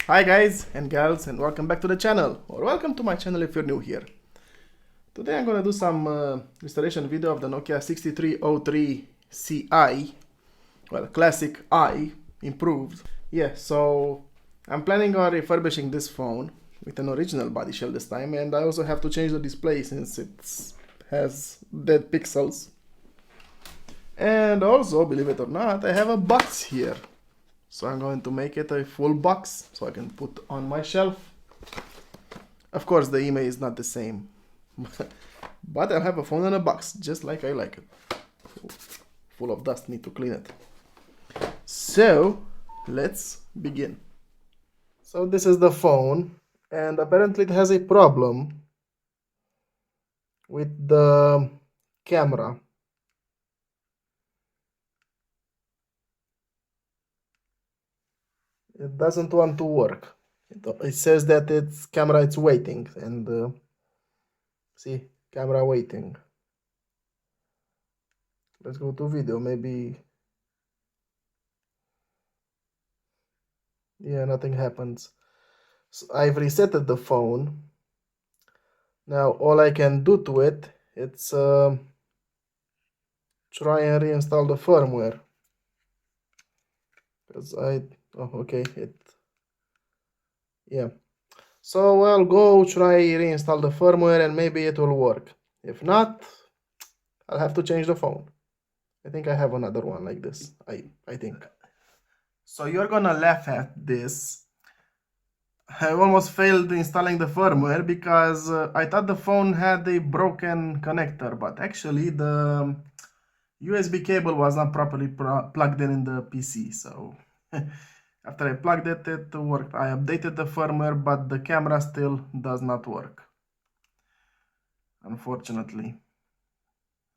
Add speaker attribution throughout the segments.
Speaker 1: Hi guys and gals, and welcome back to the channel, or welcome to my channel if you're new here. Today I'm gonna do some installation video of the Nokia 6303 Ci, well, classic I, improved. Yeah, so I'm planning on refurbishing this phone with an original body shell this time, and I also have to change the display since it has dead pixels. And also, believe it or not, I have a box here. So I'm going to make it a full box so I can put on my shelf. Of course, the image is not the same, but I'll have a phone in a box, just like I like it. Full of dust, need to clean it. So, let's begin. So this is the phone, and apparently it has a problem with the camera. It doesn't want to work. It says that its camera is waiting, and see, camera waiting. Let's go to video, maybe. Yeah, nothing happens. So I've resetted the phone. Now all I can do to it, it's try and reinstall the firmware. Because okay, yeah. So I'll go try reinstall the firmware and maybe it will work. If not, I'll have to change the phone. I think I have another one like this, I think. So you're gonna laugh at this. I almost failed installing the firmware because I thought the phone had a broken connector, but actually the USB cable was not properly plugged in the PC. So after I plugged it, it worked. I updated the firmware, but the camera still does not work, unfortunately.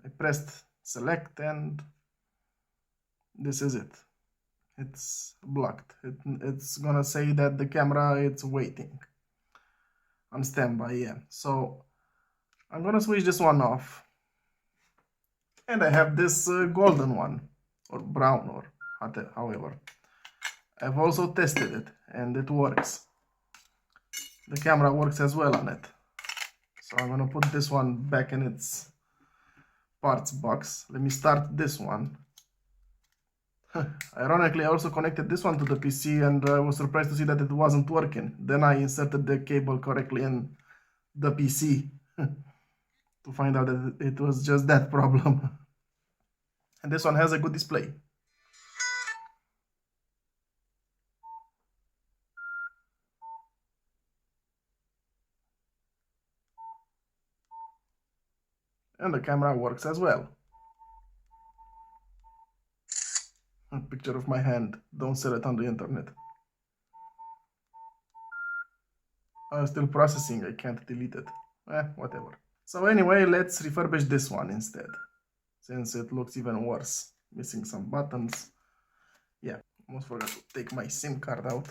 Speaker 1: I pressed select and this is it. It's blocked. It's gonna say that the camera it's waiting on standby. Yeah, so I'm gonna switch this one off, and I have this golden one or brown or however. I've also tested it and it works. The camera works as well on it. So I'm gonna put this one back in its parts box. Let me start this one. Ironically, I also connected this one to the PC and I was surprised to see that it wasn't working. Then I inserted the cable correctly in the PC to find out that it was just that problem. And this one has a good display. And the camera works as well. A picture of my hand. Don't sell it on the internet. I'm still processing. I can't delete it. Whatever. So anyway, let's refurbish this one instead, since it looks even worse. Missing some buttons. Yeah, almost forgot to take my SIM card out.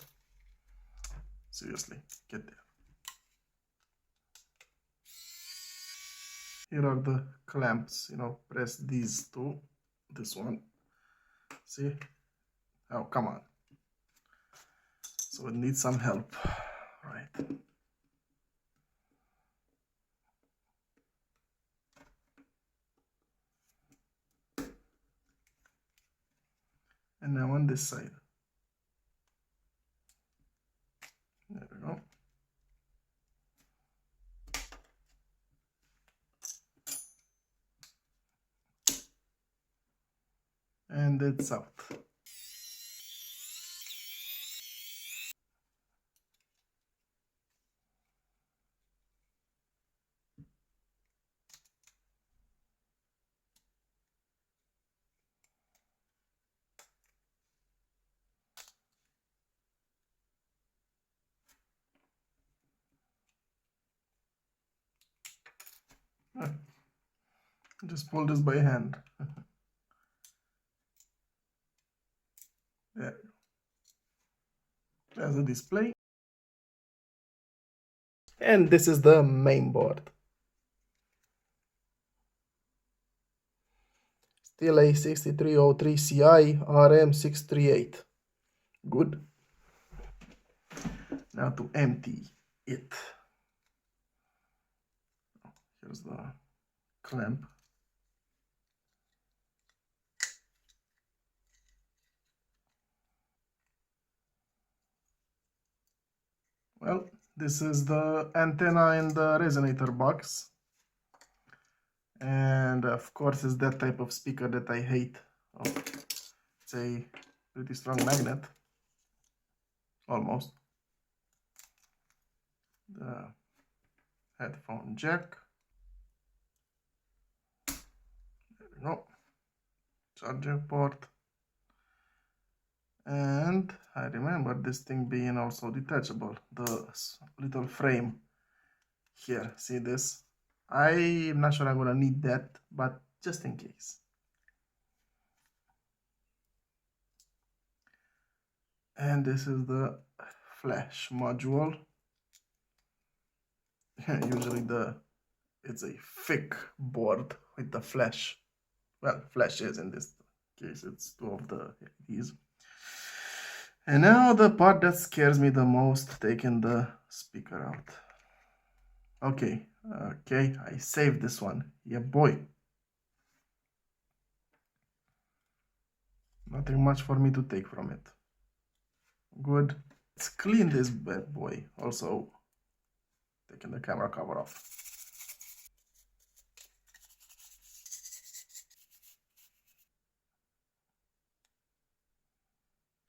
Speaker 1: Seriously, get there. Here are the clamps, press these two. This one. See? Oh, come on. So it needs some help. Right. And now on this side. There we go. And it's out. Just pull this by hand. There. There's a display. And this is the main board. Still a 6303 Ci RM638. Good. Now to empty it. Here's the clamp. Well, this is the antenna in the resonator box. And of course, it's that type of speaker that I hate. Oh, it's a pretty strong magnet. Almost. The headphone jack. There we go. Charger port. And I remember this thing being also detachable. The little frame here. See this? I'm not sure I'm gonna need that, but just in case. And this is the flash module. Usually it's a thick board with the flash. Well, flash is in this case, it's two of the LEDs. And now the part that scares me the most, taking the speaker out. Okay, I saved this one. Yeah, boy. Nothing much for me to take from it. Good. Let's clean this bad boy. Also, taking the camera cover off.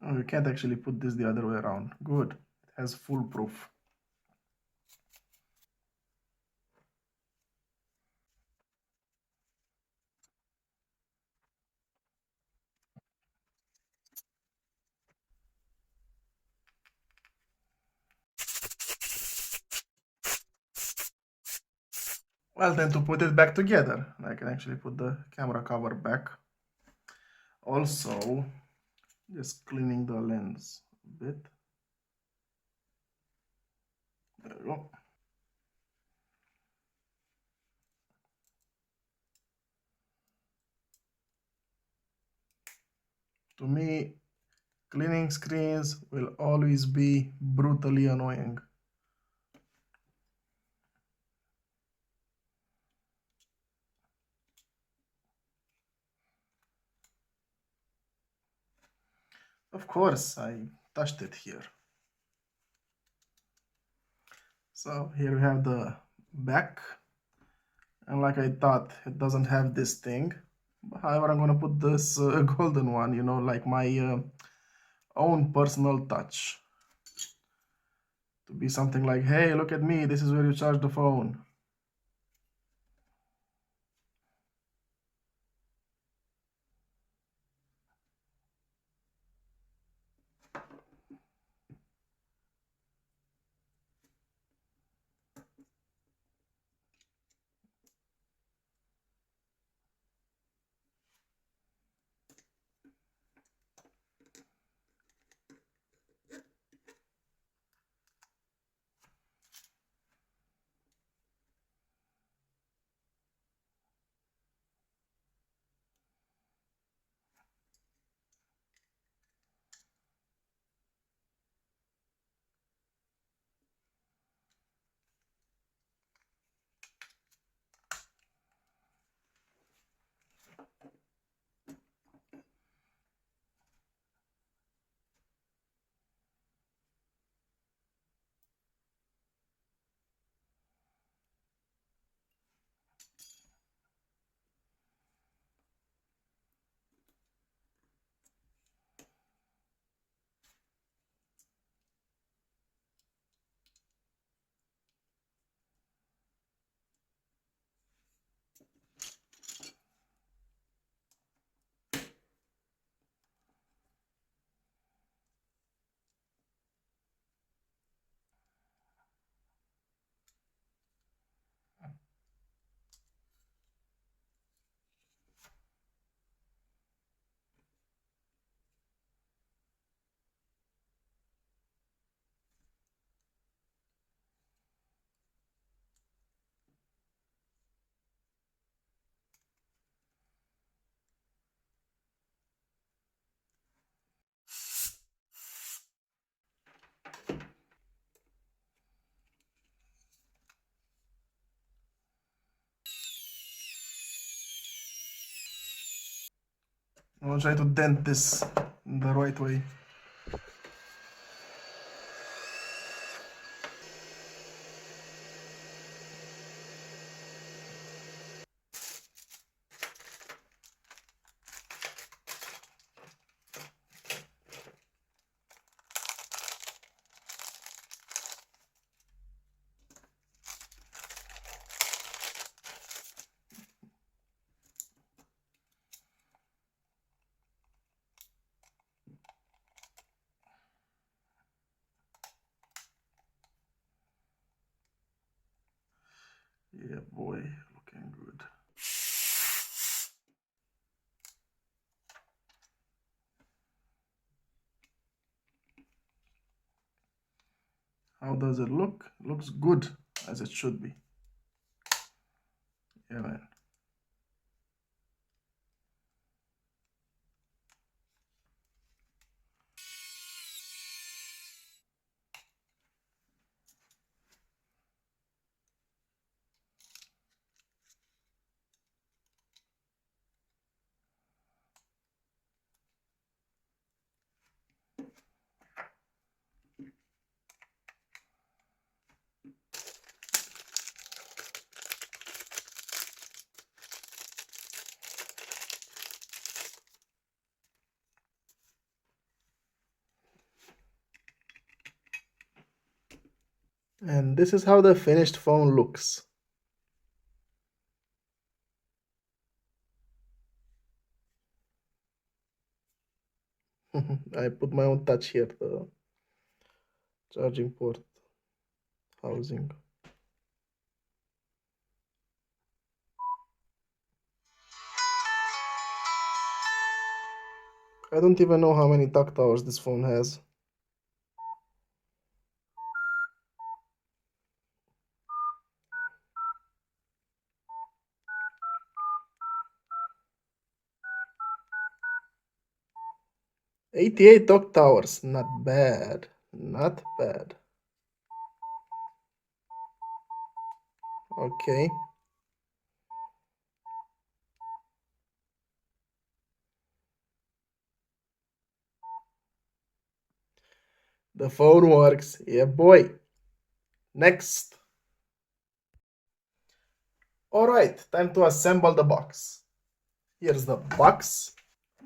Speaker 1: Oh, you can't actually put this the other way around. Good. It has foolproof. Well, then to put it back together, I can actually put the camera cover back. Also, just cleaning the lens a bit. There we go. To me, cleaning screens will always be brutally annoying. Of course, I touched it here. So here we have the back. And like I thought, it doesn't have this thing. However, I'm gonna put this golden one, you know, like my own personal touch. To be something like, hey, look at me, this is where you charge the phone. I will try to dent this in the right way. Yeah, boy, looking good. How does it look? It looks good, as it should be. Yeah, man. And this is how the finished phone looks. I put my own touch here, the charging port housing. I don't even know how many talk towers this phone has. "88 talk towers, not bad, not bad." Okay. The phone works, yeah boy. Next. Alright, time to assemble the box. Here's the box,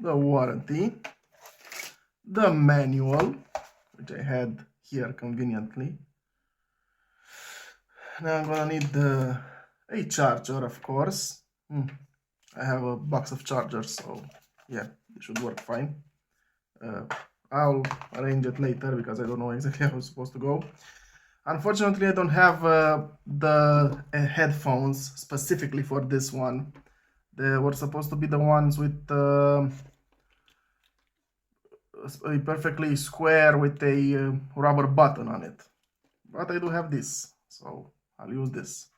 Speaker 1: the warranty, the manual, which I had here conveniently. Now I'm gonna need a charger, of course. I have a box of chargers, so yeah, it should work fine. I'll arrange it later because I don't know exactly how it's supposed to go. Unfortunately, I don't have the headphones specifically for this one. They were supposed to be the ones with perfectly square with a rubber button on it. But I do have this, so I'll use this.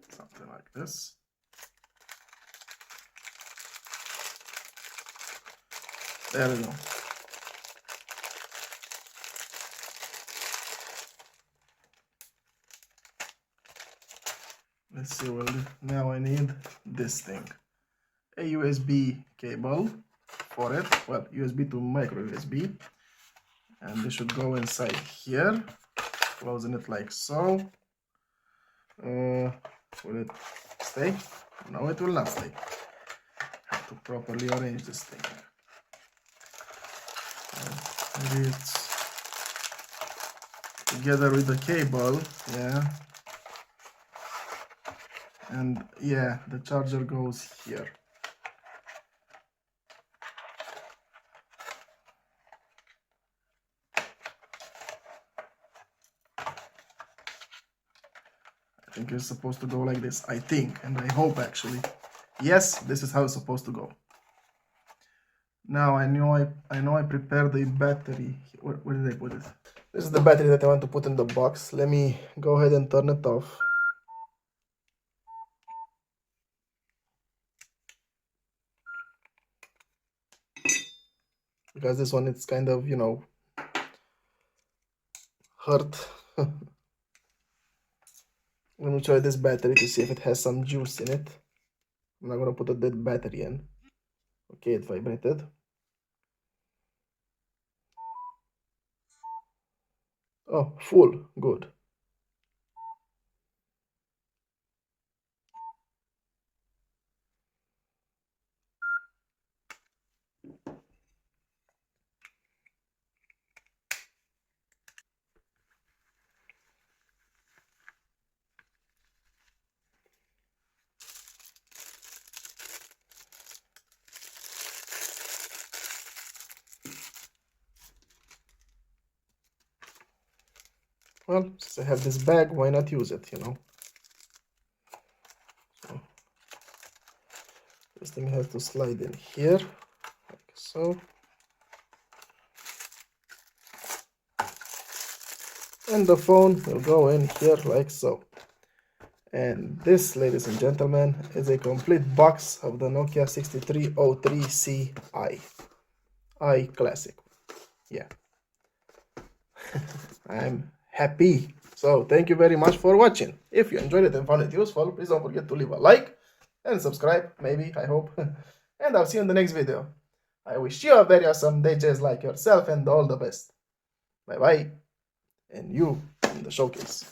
Speaker 1: Something like this. There we go. Let's see, well, now I need this thing. A USB cable for it, well, USB to micro USB. And this should go inside here, closing it like so. Will it stay? No, it will not stay. Have to properly arrange this thing. Maybe it's together with the cable, yeah. And yeah, the charger goes here. I think it's supposed to go like this, I think, and I hope actually. Yes, this is how it's supposed to go. Now I know I prepared the battery. Where did I put it? This is the battery that I want to put in the box. Let me go ahead and turn it off. because this one it's kind of, you know, hurt. Let me try this battery to see if it has some juice in it. I'm not gonna put a dead battery in. Okay, it vibrated. Oh, full. Good. Well, since I have this bag, why not use it, you know? So this thing has to slide in here, like so. And the phone will go in here like so. And this, ladies and gentlemen, is a complete box of the Nokia 6303Ci. I Classic. Yeah. I'm happy. So thank you very much for watching. If you enjoyed it and found it useful, please don't forget to leave a like and subscribe, maybe, I hope. And I'll see you in the next video. I wish you a very awesome day just like yourself and all the best. Bye bye. And you in the showcase.